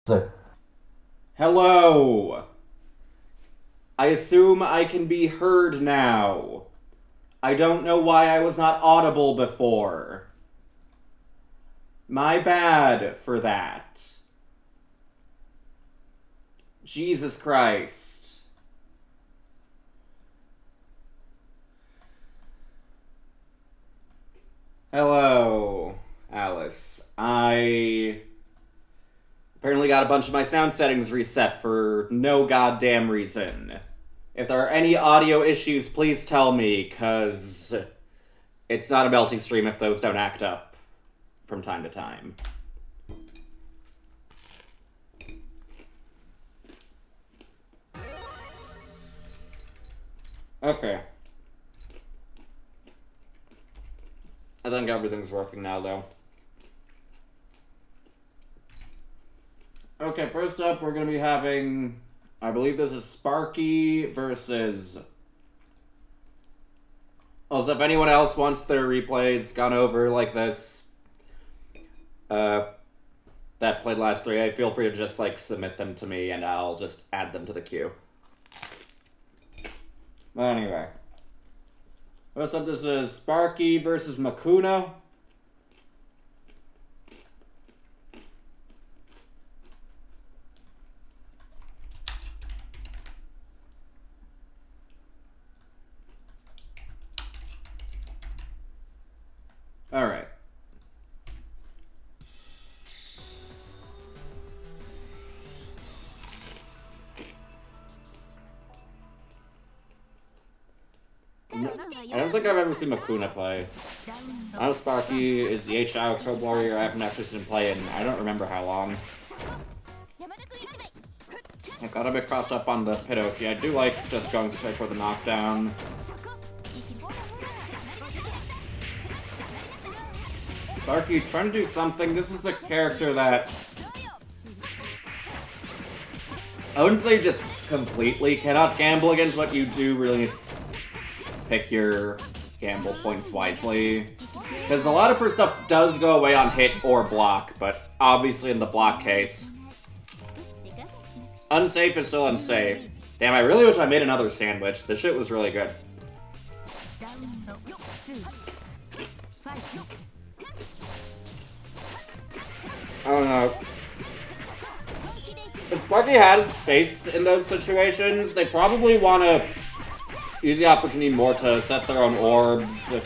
So, Hello. I assume I can be heard now. I don't know why I was not audible before. My bad for that. Jesus Christ. Hello, Alice. I apparently got a bunch of my sound settings reset for no goddamn reason. If there are any audio issues, please tell me, because it's not a melty stream if those don't act up from time to time. Okay. I think everything's working now, though. Okay, first up, we're going to be having, I believe this is Sparky versus... Also, if anyone else wants their replays gone over like this, that played last 3, feel free to just, submit them to me, and I'll just add them to the queue. But anyway. First up, this is Sparky versus Makuno. Alright. I don't think I've ever seen Makuna play. I know Sparky is the HL Code Warrior. I haven't actually seen him play in I don't remember how long. I got a bit crossed up on the Pidoki. I do like just going straight for the knockdown. Sparky, trying to do something. This is a character that I wouldn't say just completely cannot gamble against, but you do really need to pick your gamble points wisely. Because a lot of her stuff does go away on hit or block, but obviously in the block case, unsafe is still unsafe. Damn, I really wish I made another sandwich. This shit was really good. I don't know. If Sparky has space in those situations, they probably want to use the opportunity more to set their own orbs, to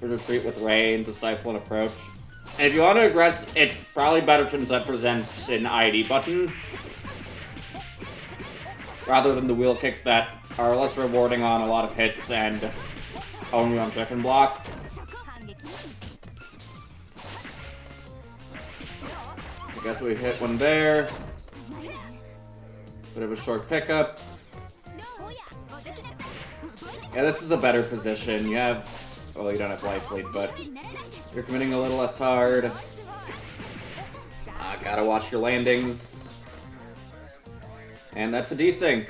retreat with rain, to stifle an approach. And if you want to aggress, it's probably better to instead present an ID button, rather than the wheel kicks that are less rewarding on a lot of hits and only on check and block. I guess we hit one there. Bit of a short pickup. Yeah, this is a better position. You have... well, you don't have life lead, but you're committing a little less hard. Gotta watch your landings. And that's a desync.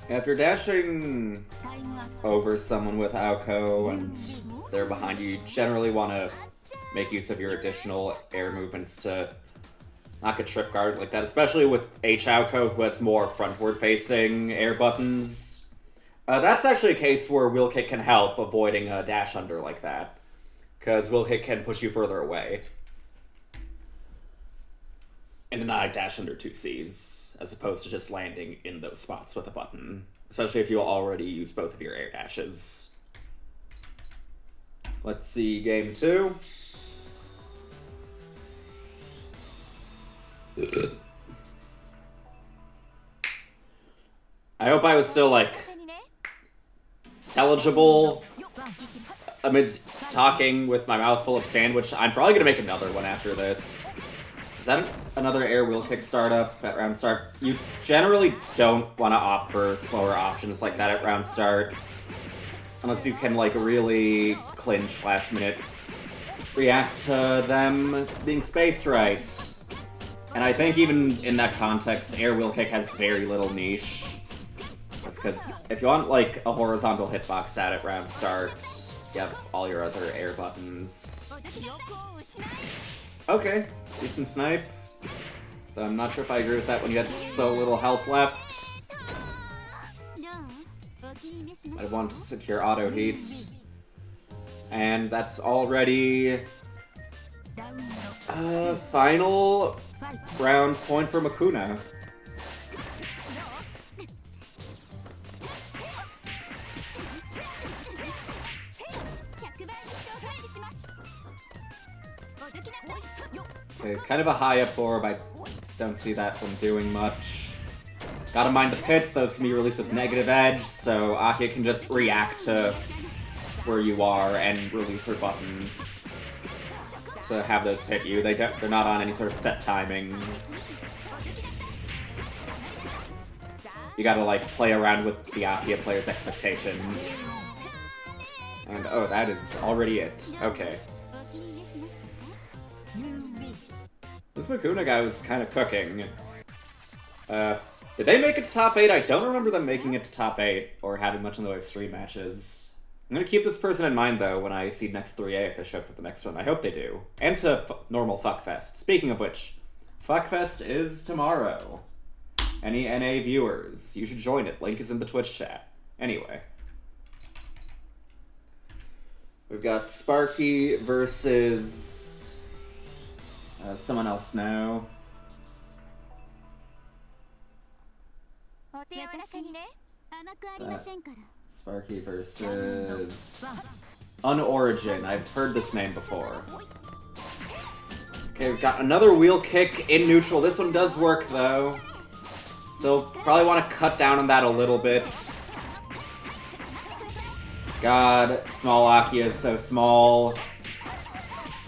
Yeah, if you're dashing over someone with Aoko and they're behind you, you generally want to make use of your additional air movements to not get trip guard like that, especially with Aoko, who has more frontward-facing air buttons. That's actually a case where wheel kick can help avoiding a dash under like that, because wheel kick can push you further away and deny dash under 2Cs, as opposed to just landing in those spots with a button, especially if you already use both of your air dashes. Let's see game 2. I hope I was still, intelligible amidst talking with my mouth full of sandwich. I'm probably gonna make another one after this. Is that another air wheel kick startup at round start? You generally don't want to opt for slower options like that at round start, unless you can, really clinch last minute react to them being spaced right. And I think even in that context, air wheel kick has very little niche. That's because if you want, a horizontal hitbox stat at round start, you have all your other air buttons. Okay, decent snipe. Though I'm not sure if I agree with that when you had so little health left. I want to secure auto heat. And that's already final round point for Makuna. Okay, kind of a high up orb. I don't see that one doing much. Gotta mind the pits, those can be released with negative edge, so Akia can just react to where you are and release her button to have those hit you. They're not on any sort of set timing. You gotta, like, play around with the Akia player's expectations. And, oh, that is already it. Okay. This Makuna guy was kind of cooking. Did they make it to top 8? I don't remember them making it to top 8, or having much in the way of stream matches. I'm gonna keep this person in mind, though, when I see next 3A if they show up at the next one. I hope they do. And to normal Fuckfest. Speaking of which, Fuckfest is tomorrow. Any NA viewers, you should join it. Link is in the Twitch chat. Anyway. We've got Sparky versus someone else now. Sparky versus Unorigin. I've heard this name before. Okay, we've got another wheel kick in neutral. This one does work, though. So, probably want to cut down on that a little bit. God, small Akia is so small.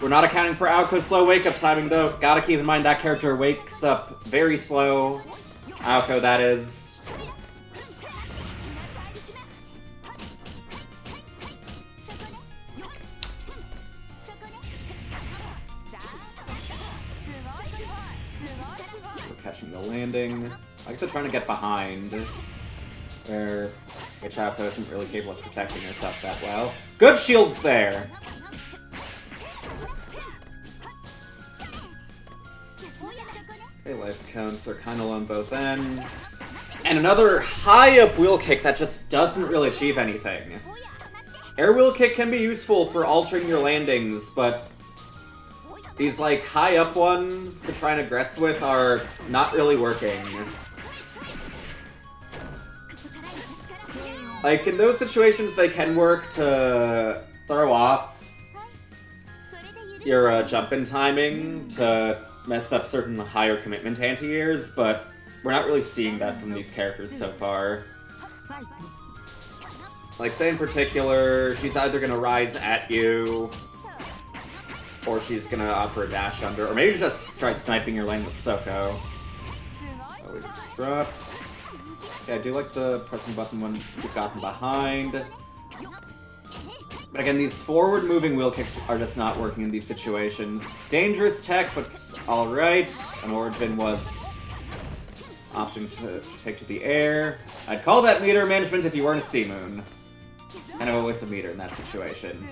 We're not accounting for Aoko's slow wake-up timing, though. Gotta keep in mind that character wakes up very slow. Aoko, that is. We're catching the landing. I like to try to get behind. Where Aoko isn't really capable of protecting herself that well. Good shields there! Okay, life counts are kind of low on both ends. And another high-up wheel kick that just doesn't really achieve anything. Air wheel kick can be useful for altering your landings, but these, like, high-up ones to try and aggress with are not really working. Like, in those situations, they can work to throw off your jump-in timing to mess up certain higher commitment anti-airs, but we're not really seeing that from these characters so far. Like, say in particular, she's either gonna rise at you, or she's gonna offer a dash under, or maybe just try sniping your lane with Soko. Oh, we drop. Okay, I do like the pressing button once you've gotten behind. But again, these forward-moving wheel kicks are just not working in these situations. Dangerous tech, but alright. Unorigin was opting to take to the air. I'd call that meter management if you weren't a Sea Moon. Kind of a waste of meter in that situation.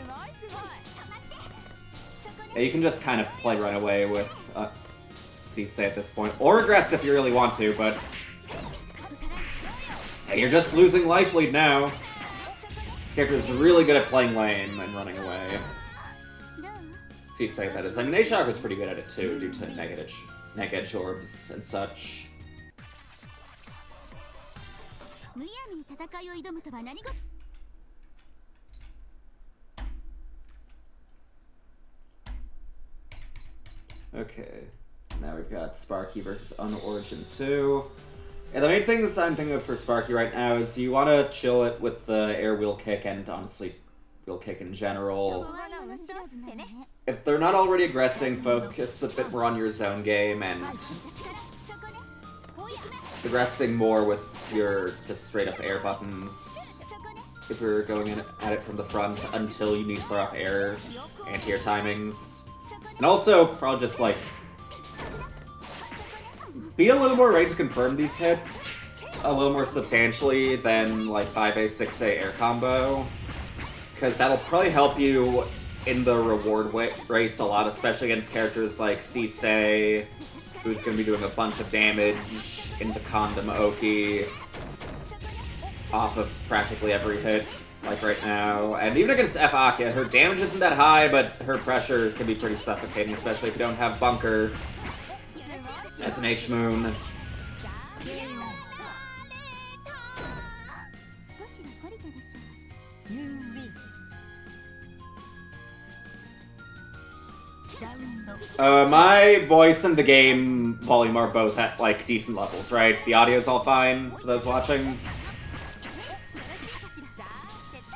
Yeah, you can just kind of play right away with Sisei at this point. Or aggress if you really want to, but hey, you're just losing life lead now. This character is really good at playing lane and running away. Sisei, that is. I mean, A-Shock was pretty good at it too, due to neg edge orbs and such. Okay, now we've got Sparky versus Unorigin 2. And the main thing that I'm thinking of for Sparky right now is you want to chill it with the air wheel kick and, honestly, wheel kick in general. If they're not already aggressing, focus a bit more on your zone game and aggressing more with your just straight-up air buttons. If you're going in at it from the front until you need to throw off air anti-air timings. And also, probably just, like, be a little more ready to confirm these hits a little more substantially than, like, 5A, 6A air combo. because that'll probably help you in the reward race a lot, especially against characters like Sisei, who's going to be doing a bunch of damage into Condom Oki off of practically every hit, like right now. And even against F. Akia, her damage isn't that high, but her pressure can be pretty suffocating, especially if you don't have Bunker as an H-Moon. My voice and the game volume are both at, like, decent levels, right? The audio's all fine for those watching.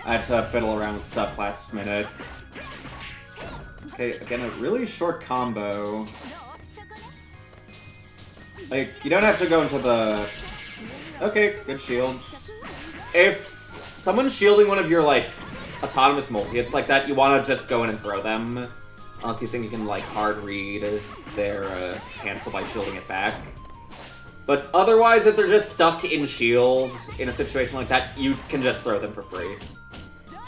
I had to fiddle around with stuff last minute. Okay, again, a really short combo. Like, you don't have to go into the... Okay, good shields. If someone's shielding one of your, like, autonomous multi-hits like that, you want to just go in and throw them. Unless you think you can, like, hard read their cancel by shielding it back. But otherwise, if they're just stuck in shield in a situation like that, you can just throw them for free.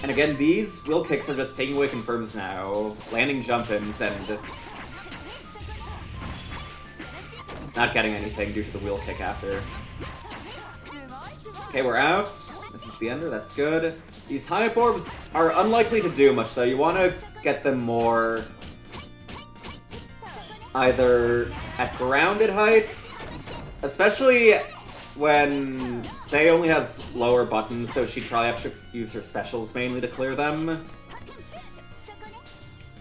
And again, these wheel kicks are just taking away confirms now, landing jump-ins, and not getting anything due to the wheel kick after. Okay, we're out. This is the ender, that's good. These high-up orbs are unlikely to do much, though. You want to get them more either at grounded heights, especially when Sei only has lower buttons, so she'd probably have to use her specials mainly to clear them.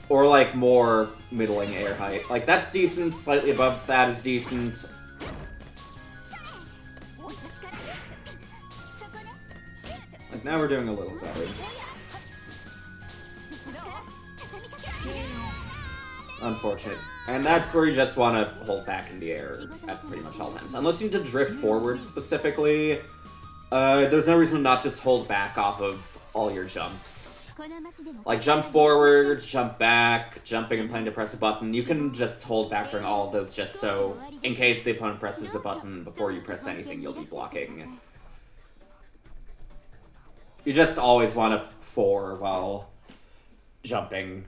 Or, like, more middling air height. Like, that's decent, slightly above that is decent. Like, now we're doing a little better. Unfortunate. And that's where you just want to hold back in the air at pretty much all times. Unless you need to drift forward specifically, there's no reason to not just hold back off of all your jumps. Like, jump forward, jump back, jumping and planning to press a button. You can just hold back during all of those just so, in case the opponent presses a button before you press anything, you'll be blocking. You just always want to 4 while jumping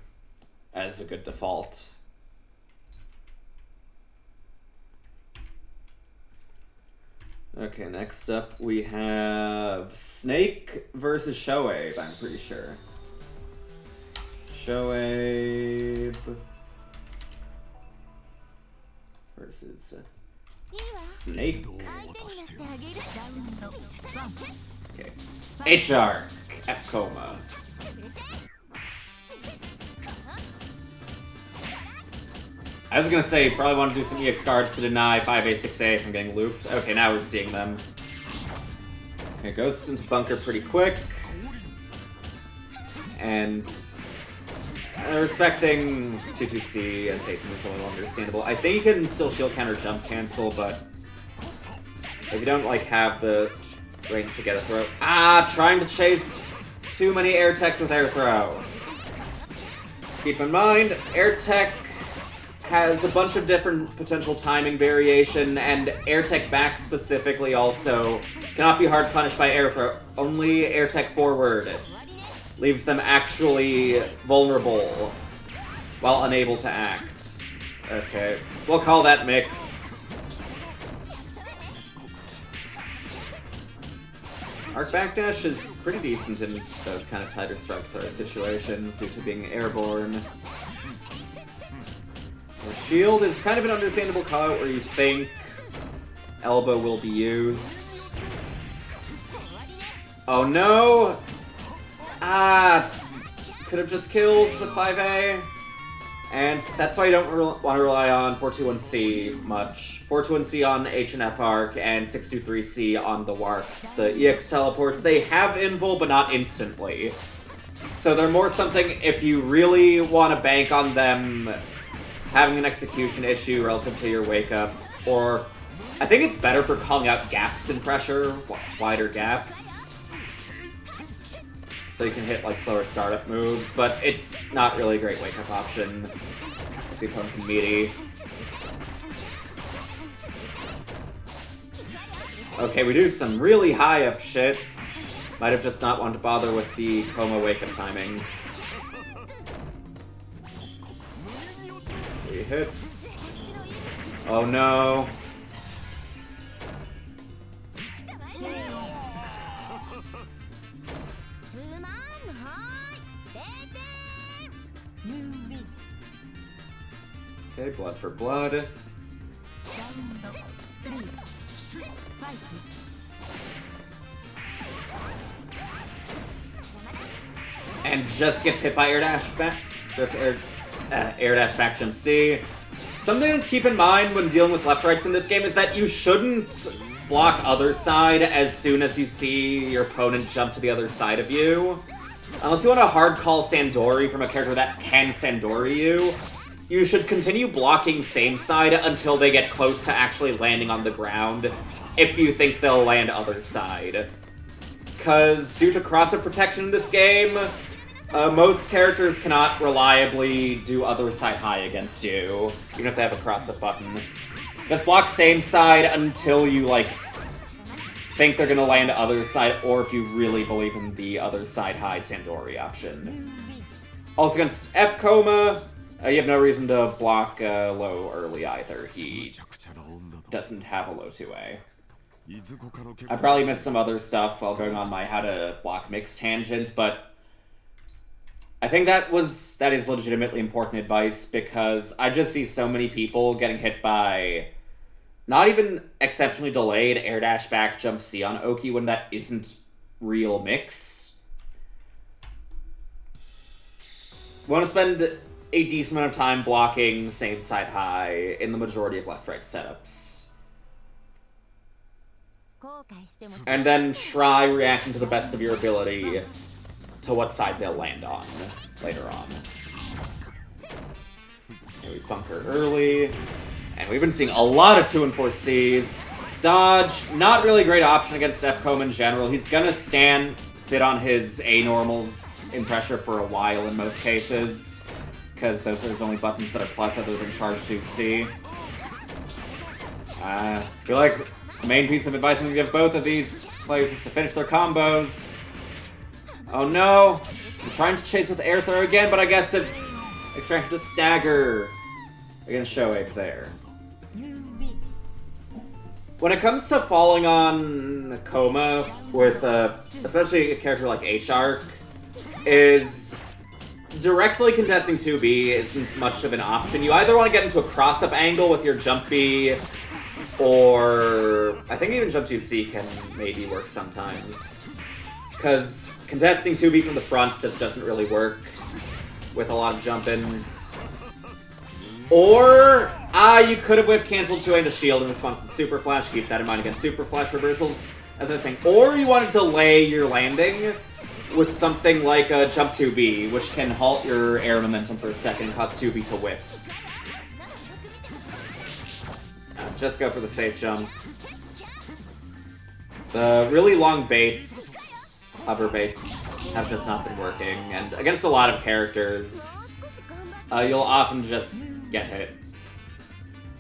as a good default. Okay, next up we have Snake versus Shoaib, I'm pretty sure. Shoaib versus Snake. Okay. H-Arc, F-Coma. I was gonna say, probably want to do some EX cards to deny 5A, 6A from getting looped. Okay, now we're seeing them. Okay, goes into bunker pretty quick. And respecting 2-2C and Satan is a little understandable. I think you can still shield counter jump cancel, but if you don't, like, have the range to get a throw. Trying to chase too many air techs with air throw. Keep in mind, air tech has a bunch of different potential timing variation, and air tech back specifically also cannot be hard punished by air throw. Only air tech forward leaves them actually vulnerable while unable to act. Okay, we'll call that mix. Arc backdash is pretty decent in those kind of tighter strike throw situations due to being airborne. Shield is kind of an understandable call-out where you think elbow will be used. Oh no! Could have just killed with 5A. And that's why you don't want to rely on 421C much. 421C on H and F arc, and 623C on the Warks. The EX teleports, they have invul, but not instantly. So they're more something if you really want to bank on them having an execution issue relative to your wake-up, or I think it's better for calling out gaps in pressure, wider gaps. So you can hit, like, slower startup moves, but it's not really a great wake-up option if the opponent can meaty. Okay, we do some really high-up shit. Might have just not wanted to bother with the Coma wake-up timing. We hit. Oh no. Okay, blood for blood. And just gets hit by air dash back. Air dash back jump C. Something to keep in mind when dealing with left rights in this game is that you shouldn't block other side as soon as you see your opponent jump to the other side of you. Unless you want to hard call Sandori from a character that can Sandori you, you should continue blocking same side until they get close to actually landing on the ground, if you think they'll land other side. Because due to cross-up protection in this game, most characters cannot reliably do other side high against you, even if they have a cross-up button. Just block same side until you, like, think they're gonna land other side, or if you really believe in the other side high Sandori option. Also against F Coma, you have no reason to block low early either. He doesn't have a low 2A. I probably missed some other stuff while going on my how to block mix tangent, but I think that is legitimately important advice, because I just see so many people getting hit by not even exceptionally delayed air dash back jump C on Oki when that isn't real mix. Want to spend a decent amount of time blocking same side high in the majority of left-right setups. And then try reacting to the best of your ability to what side they'll land on later on. Okay, we bunker early. And we've been seeing a lot of 2 and 4 Cs. Dodge, not really a great option against F Coma in general. He's gonna sit on his A normals in pressure for a while in most cases, because those are his only buttons that are plus other than charge 2C. I feel like the main piece of advice I'm gonna give both of these players is to finish their combos. Oh no! I'm trying to chase with air throw again, but I guess it extracted the stagger against Shoaib there. When it comes to falling on Coma with, especially a character like H-Arc, is directly contesting 2B isn't much of an option. You either want to get into a cross-up angle with your jump B, or I think even jump 2C can maybe work sometimes. Because contesting 2B from the front just doesn't really work with a lot of jump-ins. Or, you could have whiff canceled 2A into shield in response to the Super Flash. Keep that in mind against Super Flash reversals, as I was saying. Or you want to delay your landing with something like a jump 2B, which can halt your air momentum for a second and cause 2B to whiff. Just go for the safe jump. The really long baits, hover baits, have just not been working. And against a lot of characters, you'll often just get hit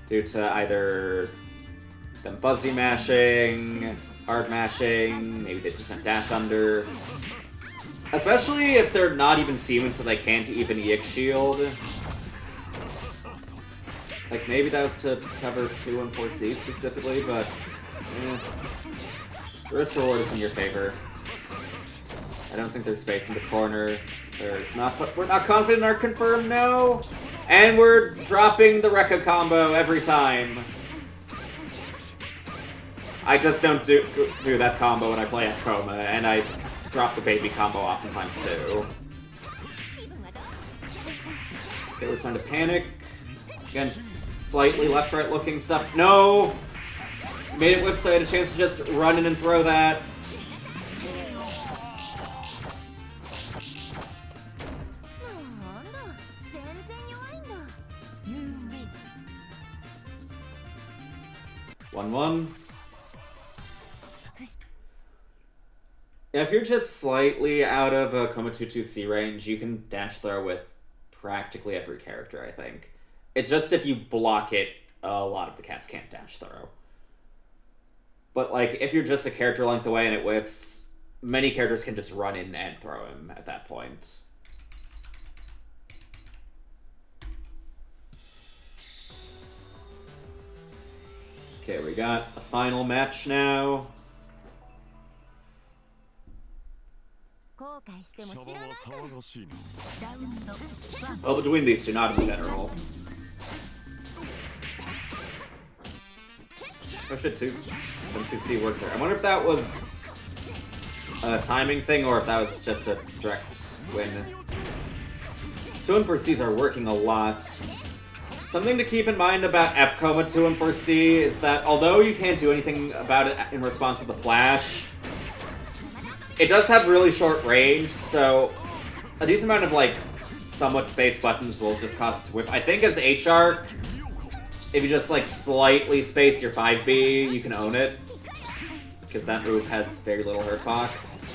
due to either them fuzzy mashing, hard mashing, maybe they percent dash under. Especially if they're not even Siemens, so they can't even EX shield. Like, maybe that was to cover 2 and 4C specifically, but the risk reward is in your favor. I don't think there's space in the corner. There's not, but we're not confident in our confirm, no! And we're dropping the Rekka combo every time. I just don't do that combo when I play F Coma, and I drop the baby combo oftentimes too. Okay, we're starting to panic against slightly left-right looking stuff. No! Made it whip, so I had a chance to just run in and throw that. One. Yeah, if you're just slightly out of a Coma 2-2C range, you can dash throw with practically every character, I think. It's just if you block it, a lot of the cast can't dash throw. But, like, if you're just a character length away and it whiffs, many characters can just run in and throw him at that point. Okay, we got a final match now. Well, between these two, not in general. Oh shit, 2C worked there. I wonder if that was a timing thing or if that was just a direct win. 2-4Cs are working a lot. Something to keep in mind about F-Coma 2-4C is that although you can't do anything about it in response to the flash, it does have really short range, so a decent amount of, like, somewhat spaced buttons will just cause it to whip. I think as H-Arc, if you just, like, slightly space your 5B, you can own it. Because that move has very little hurtbox.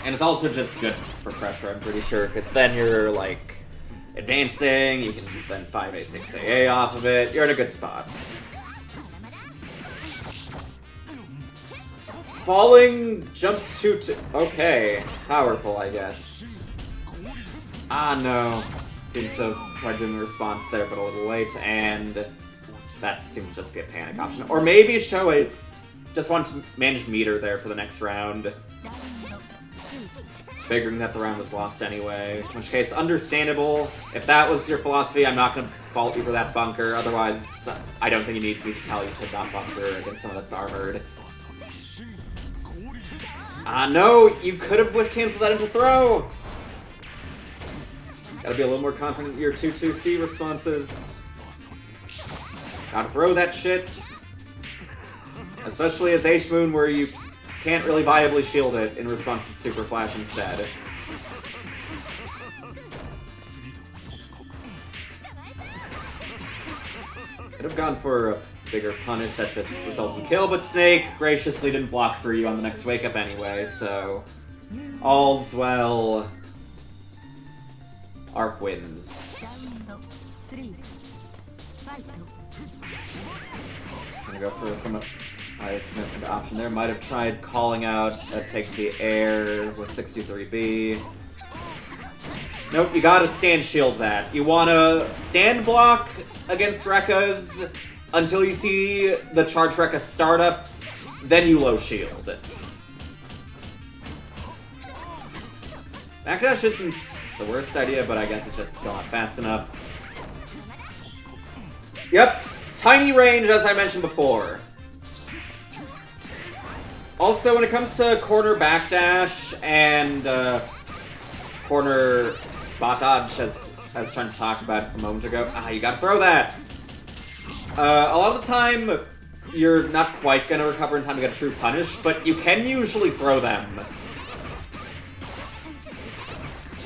And it's also just good for pressure, I'm pretty sure, because then you're, like, advancing, you can then 5A, 6AA off of it, you're in a good spot. Falling, jump 2-2. Okay, powerful, I guess. Ah, no. Seemed to try doing a response there, but a little late, and that seemed to just be a panic option. Or maybe Shoei just wanted to manage meter there for the next round, figuring that the round was lost anyway. In which case, understandable. If that was your philosophy, I'm not going to fault you for that bunker. Otherwise, I don't think you need me to tell you to not bunker against someone that's armored. No, you could have whiff canceled that into throw. Gotta be a little more confident in your 2-2C responses. Gotta throw that shit. Especially as H-Moon, where you can't really viably shield it in response to Super Flash instead. Could have gone for a bigger punish that just resulted in kill, but Snake graciously didn't block for you on the next wake-up anyway, so all's well. Arc wins. Gonna go for some high commitment option there. Might have tried calling out a take to the air with 63B. Nope, you gotta stand shield that. You wanna stand block against Rekkas until you see the charge Rekka startup, then you low shield. Backdash isn't the worst idea, but I guess it's just still not fast enough. Yep, tiny range as I mentioned before. Also, when it comes to corner backdash and corner spot dodge, as I was trying to talk about a moment ago, you gotta throw that! A lot of the time, you're not quite gonna recover in time to get a true punish, but you can usually throw them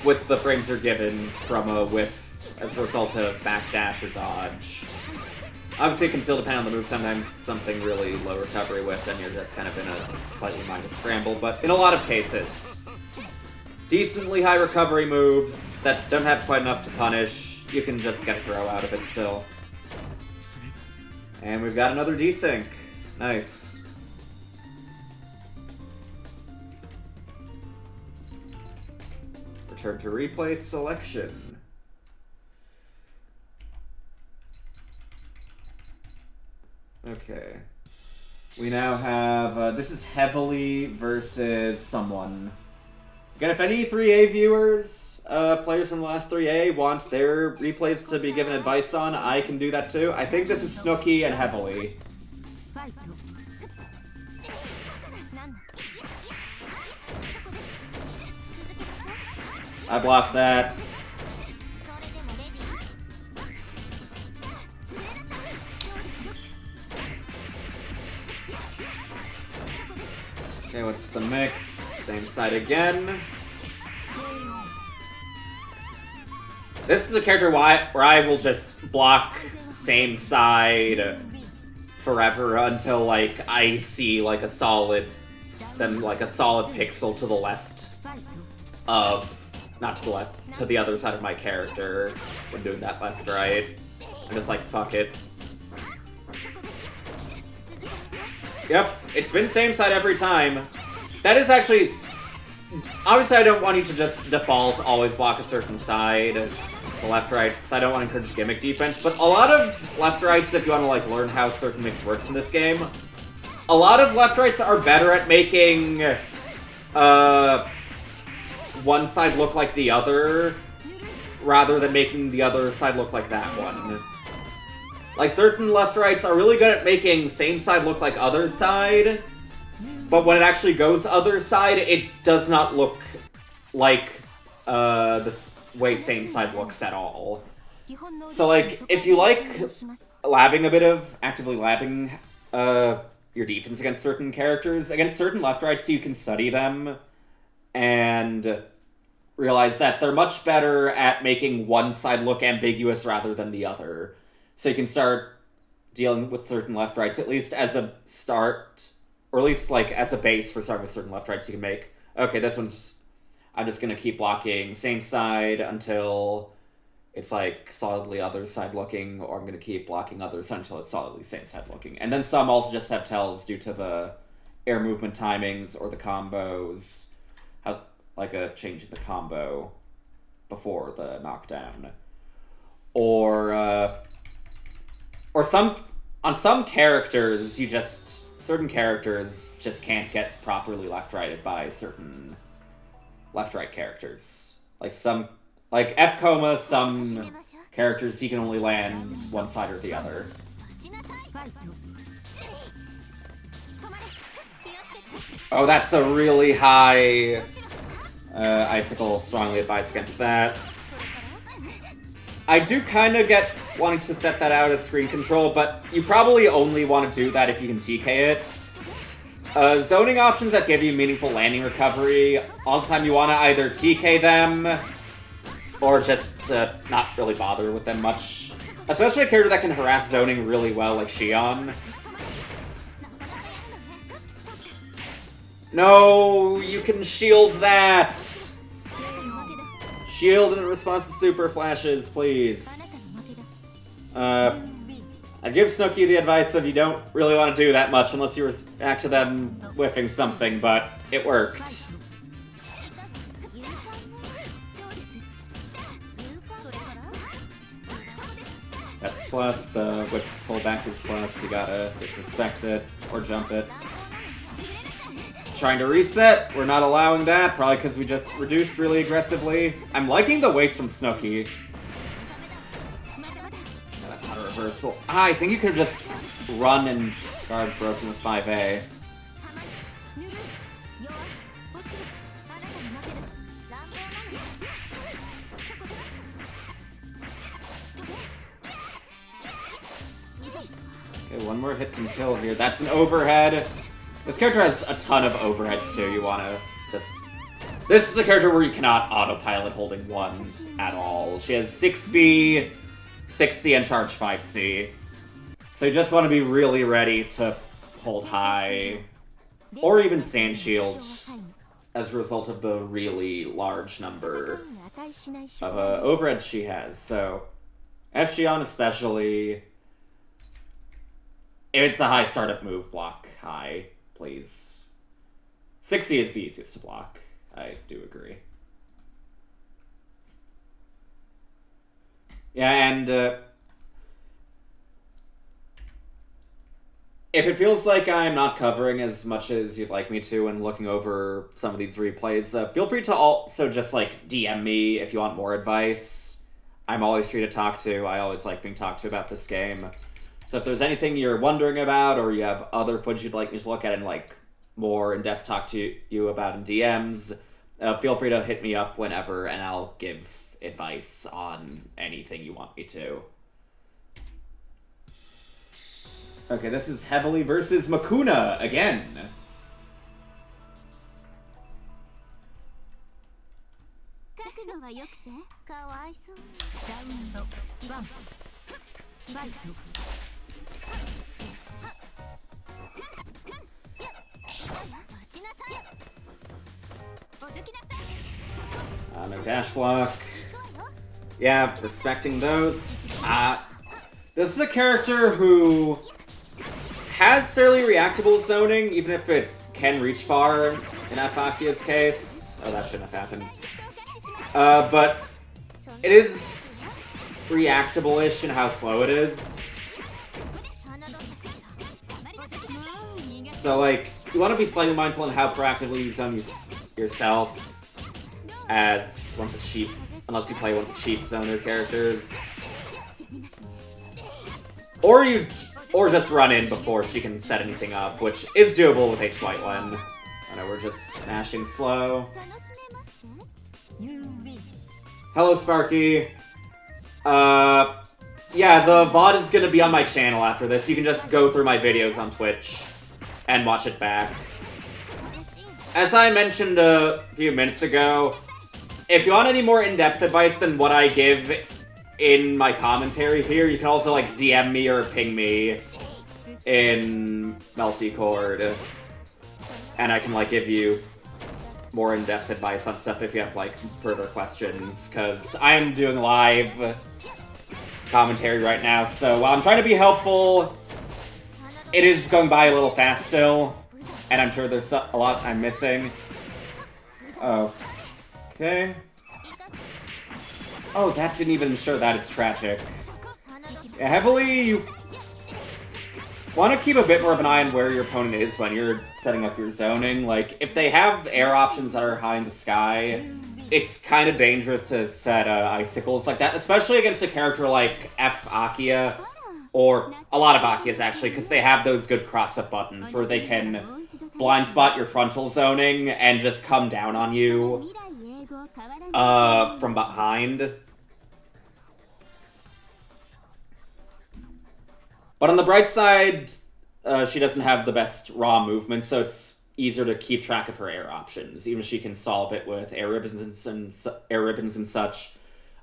with the frames you're given from a whiff as a result of backdash or dodge. Obviously, it can still depend on the move. Sometimes something really low recovery whiffed and you're just kind of in a slightly minus scramble, but in a lot of cases, decently high recovery moves that don't have quite enough to punish, you can just get a throw out of it still. And we've got another desync. Nice. Return to replay selection. Okay. We now have, this is Heavily versus someone. Again, if any 3A viewers, players from the last 3A want their replays to be given advice on, I can do that too. I think this is Snooki and Heavily. I blocked that. Okay, what's the mix? Same side again. This is a character where I will just block same side forever until, like, I see, like, a solid pixel to the left of... Not to the left, to the other side of my character when doing that left-right. I'm just like, fuck it. Yep, it's been same side every time. That is actually... Obviously, I don't want you to just default always block a certain side, the left-right, because I don't want to encourage gimmick defense, but a lot of left-rights, if you want to like learn how certain mix works in this game, a lot of left-rights are better at making one side look like the other, rather than making the other side look like that one. Like, certain left-rights are really good at making same side look like other side, but when it actually goes other side, it does not look like the way same side looks at all. So, like, if you like labbing a bit of, actively labbing your defense against certain characters, against certain left-rights, you can study them and realize that they're much better at making one side look ambiguous rather than the other. So you can start dealing with certain left-rights, at least as a start, or at least, like, as a base for starting with certain left-rights. You can make, okay, this one's, I'm just gonna keep blocking same side until it's, like, solidly other side looking, or I'm gonna keep blocking other side until it's solidly same side looking. And then some also just have tells due to the air movement timings or the combos, how, like a change in the combo before the knockdown. Or on some characters, certain characters just can't get properly left-righted by certain left-right characters. Like F-Coma, some characters he can only land one side or the other. Oh, that's a really high Icicle, strongly advised against that. I do kind of get wanting to set that out as screen control, but you probably only want to do that if you can TK it. Zoning options that give you meaningful landing recovery, all the time you want to either TK them, or just not really bother with them much. Especially a character that can harass zoning really well, like Xion. No, you can shield that! Shield in response to super flashes, please. I'd give Snooki the advice of you don't really want to do that much unless you react to them whiffing something, but it worked. That's plus, the whip pullback is plus, you gotta disrespect it, or jump it. Trying to reset, we're not allowing that, probably because we just reduced really aggressively. I'm liking the weights from Snooki. No, that's not a reversal. I think you could have just run and guard broken with 5A. Okay, one more hit can kill here. That's an overhead. This character has a ton of overheads too, you wanna just... This is a character where you cannot autopilot holding 1 at all. She has 6B, 6C, and charge 5C. So you just want to be really ready to hold high, or even Sand Shield, as a result of the really large number of overheads she has. So, F Xion especially, if it's a high startup move, block high. Please. 6C is the easiest to block. I do agree. Yeah, and if it feels like I'm not covering as much as you'd like me to and looking over some of these replays, feel free to also just, like, DM me if you want more advice. I'm always free to talk to. I always like being talked to about this game. So if there's anything you're wondering about, or you have other footage you'd like me to look at and, like, more in-depth talk to you about in DMs, feel free to hit me up whenever, and I'll give advice on anything you want me to. Okay, this is Heavily versus Makuna again. No dash block. Yeah, respecting those. This is a character who has fairly reactable zoning, even if it can reach far in Afakia's case. Oh, that shouldn't have happened. But it is reactable-ish in how slow it is. So, like, you want to be slightly mindful in how proactively you zone yourself as one of the cheap, unless you play one of the cheap zoner characters. Or just run in before she can set anything up, which is doable with H. Whiteland. I know we're just mashing slow. Hello, Sparky. Yeah, the VOD is gonna be on my channel after this. You can just go through my videos on Twitch and watch it back. As I mentioned a few minutes ago, if you want any more in-depth advice than what I give in my commentary here, you can also, like, DM me or ping me in Meltycord, and I can, like, give you more in-depth advice on stuff if you have, like, further questions, because I am doing live commentary right now, so while I'm trying to be helpful, it is going by a little fast still, and I'm sure there's a lot I'm missing. Okay. Oh, that didn't even show that. It's tragic. Yeah, heavily, you want to keep a bit more of an eye on where your opponent is when you're setting up your zoning. Like, if they have air options that are high in the sky, it's kind of dangerous to set icicles like that, especially against a character like F. Akia, or a lot of Akias actually, because they have those good cross-up buttons where they can blind spot your frontal zoning and just come down on you from behind. But on the bright side, she doesn't have the best raw movement, so it's easier to keep track of her air options, even if she can solve it with air ribbons and such.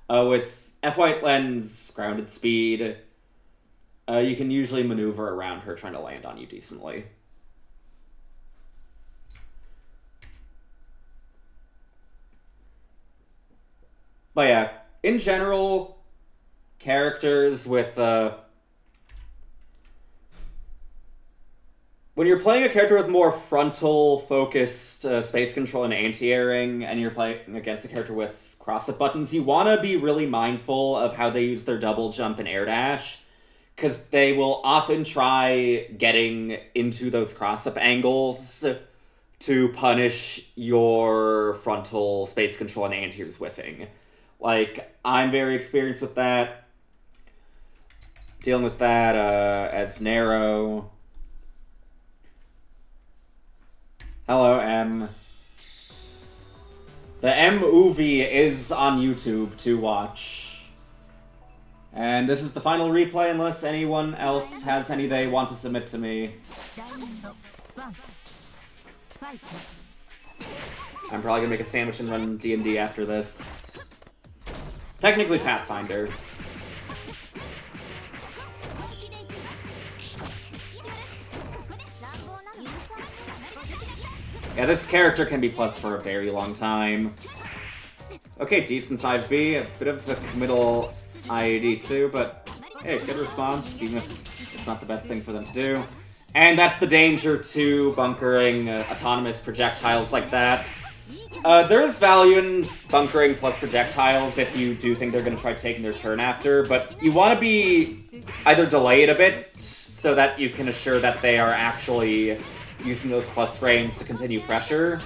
With F. Whiteland's grounded speed, you can usually maneuver around her trying to land on you decently. But yeah, in general, characters with, when you're playing a character with more frontal-focused space control and anti-airing, and you're playing against a character with cross-up buttons, you want to be really mindful of how they use their double jump and air dash, because they will often try getting into those cross-up angles to punish your frontal space control and anti-air's whiffing. Like, I'm very experienced with that. Dealing with that as Nero. Hello, M. The M-Movie is on YouTube to watch. And this is the final replay unless anyone else has any they want to submit to me. I'm probably gonna make a sandwich and run D&D after this. Technically Pathfinder. Yeah, this character can be plus for a very long time. Okay, decent 5B, a bit of a committal IAD too, but hey, good response, even if it's not the best thing for them to do. And that's the danger to bunkering autonomous projectiles like that. There is value in bunkering plus projectiles if you do think they're going to try taking their turn after, but you want to be either delayed a bit so that you can assure that they are actually using those plus frames to continue pressure.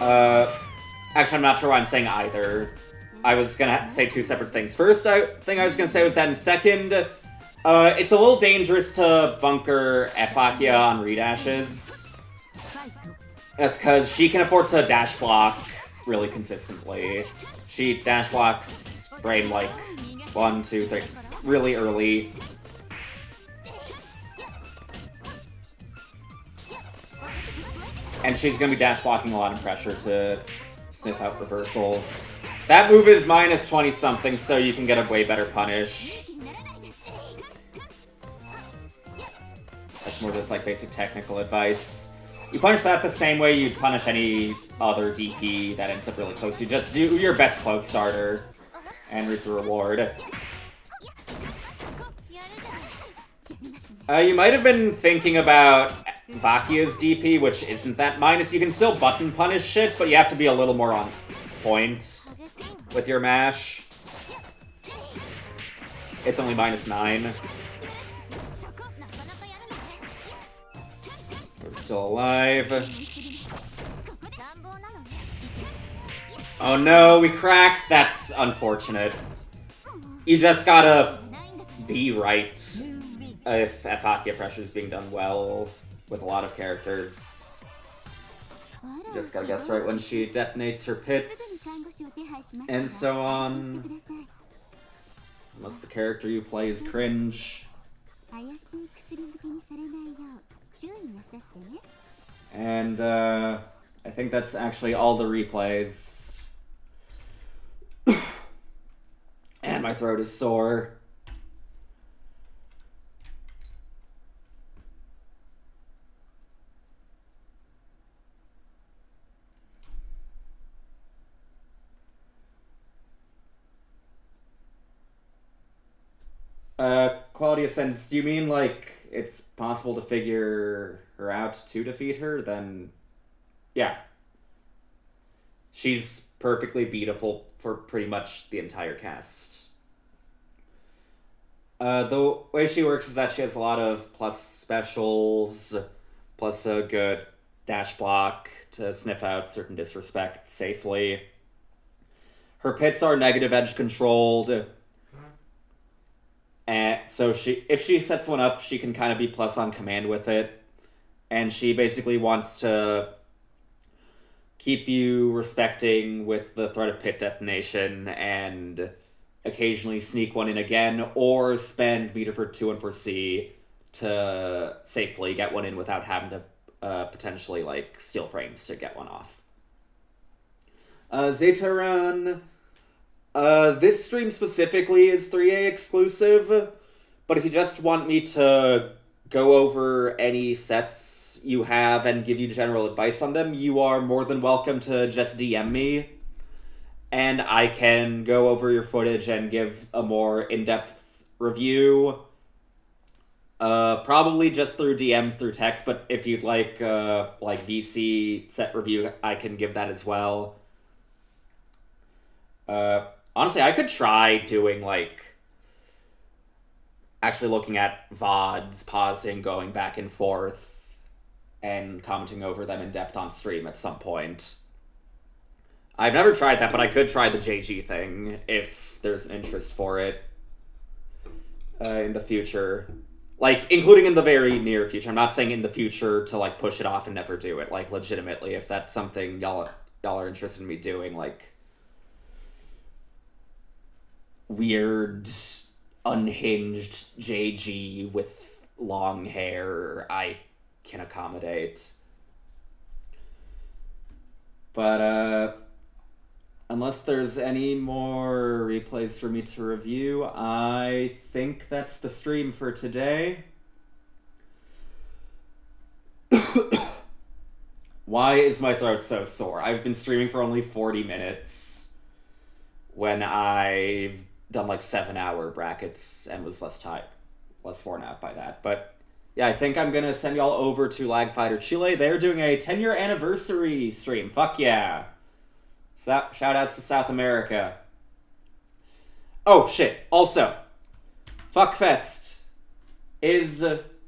Actually, I'm not sure why I'm saying either. I was gonna say two separate things. First thing I was gonna say was that in second, it's a little dangerous to bunker F-Akia on redashes. That's because she can afford to dash block really consistently. She dash blocks frame like 1, 2, 3, really early. And she's going to be dash blocking a lot of pressure to sniff out reversals. That move is minus 20-something, so you can get a way better punish. That's more just like basic technical advice. You punish that the same way you'd punish any other DP that ends up really close to you. Just do your best close starter and reap the reward. You might have been thinking about Vakia's DP, which isn't that minus. You can still button punish shit, but you have to be a little more on point with your mash. It's only -9. We're still alive. Oh no, we cracked. That's unfortunate. You just gotta be right if Vakia pressure is being done well with a lot of characters. You just gotta guess right when she detonates her pits, and so on. Unless the character you play is cringe. And I think that's actually all the replays. And my throat is sore. Quality Ascends, do you mean, like, it's possible to figure her out to defeat her? Then, yeah. She's perfectly beatable for pretty much the entire cast. The way she works is that she has a lot of plus specials, plus a good dash block to sniff out certain disrespect safely. Her pits are negative edge controlled. And so if she sets one up, she can kind of be plus on command with it. And she basically wants to keep you respecting with the threat of pit detonation and occasionally sneak one in again, or spend meter for 2 and for C to safely get one in without having to potentially like steal frames to get one off. Zetaran. This stream specifically is 3A exclusive, but if you just want me to go over any sets you have and give you general advice on them, you are more than welcome to just DM me, and I can go over your footage and give a more in-depth review. Probably just through DMs, through text, but if you'd like VC set review, I can give that as well. Honestly, I could try doing, like, actually looking at VODs, pausing, going back and forth, and commenting over them in depth on stream at some point. I've never tried that, but I could try the JG thing if there's an interest for it in the future. Like, including in the very near future. I'm not saying in the future to, like, push it off and never do it. Like, legitimately, if that's something y'all are interested in me doing, like, weird, unhinged JG with long hair, I can accommodate. But, unless there's any more replays for me to review, I think that's the stream for today. Why is my throat so sore? I've been streaming for only 40 minutes when I've done like 7-hour brackets and was less worn out by that. But yeah, I think I'm gonna send y'all over to Lag Fighter Chile. They're doing a 10-year anniversary stream. Fuck yeah. Shout outs to South America. Oh shit, also, Fuckfest is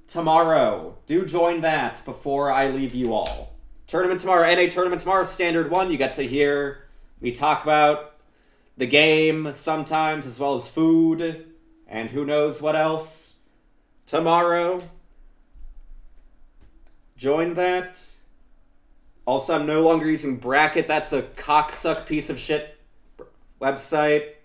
tomorrow. Do join that before I leave you all. Tournament tomorrow, NA tournament tomorrow, standard 1. You get to hear me talk about the game sometimes, as well as food, and who knows what else. Tomorrow, join that. Also, I'm no longer using Bracket. That's a cocksuck piece of shit website.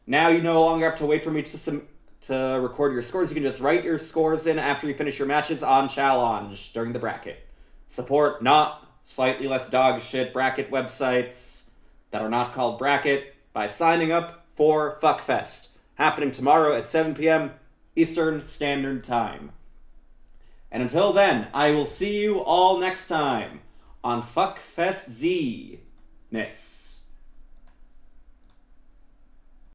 Now you no longer have to wait for me to record your scores. You can just write your scores in after you finish your matches on Challenge during the bracket. Support not slightly less dog shit bracket websites that are not called Bracket by signing up for Fuckfest, happening tomorrow at 7 p.m. Eastern Standard Time. And until then, I will see you all next time on Fuckfest Z-ness.